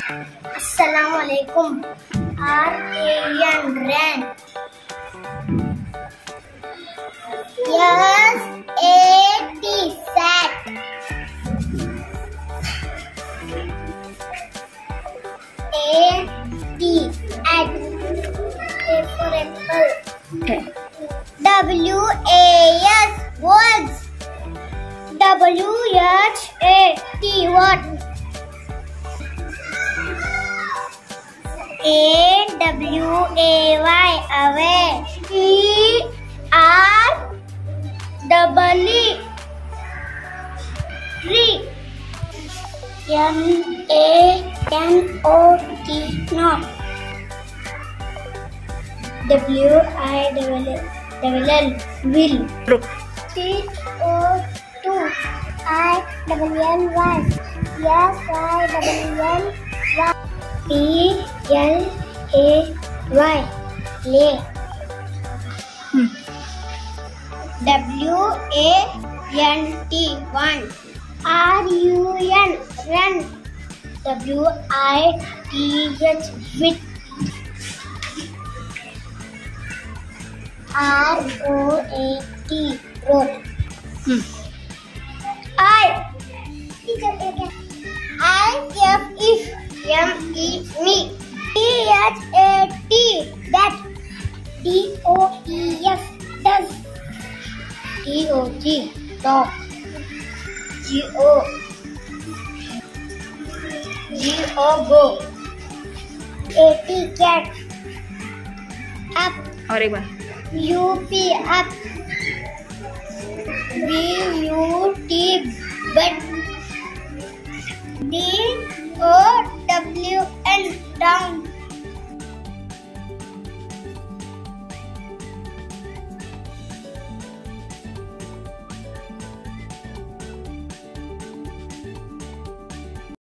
Assalamualaikum. R-A-N, ran. S-A-T, sat. A-T, at. A for apple. Okay. W-A-S, was. W-H-A-T, what? A-W-A-Y, away. T-R-E-E, tree. N-A-N-O-T, not. W-I-L-L, will. True. T-O-2, I-L-L-Y, S-I-L-L-Y. P-L-A-Y, lay. W-A-N-T, one. R-U-N, run. W-I-T-H, with. R-O-A-T, road. I-F-If, M-E, me. T-H-A-T, that. D-O-E-F, does. T-O-G, dog. G-O, go. A-T, cat. Up. और एक बार. U-P, up. B-U-T, but.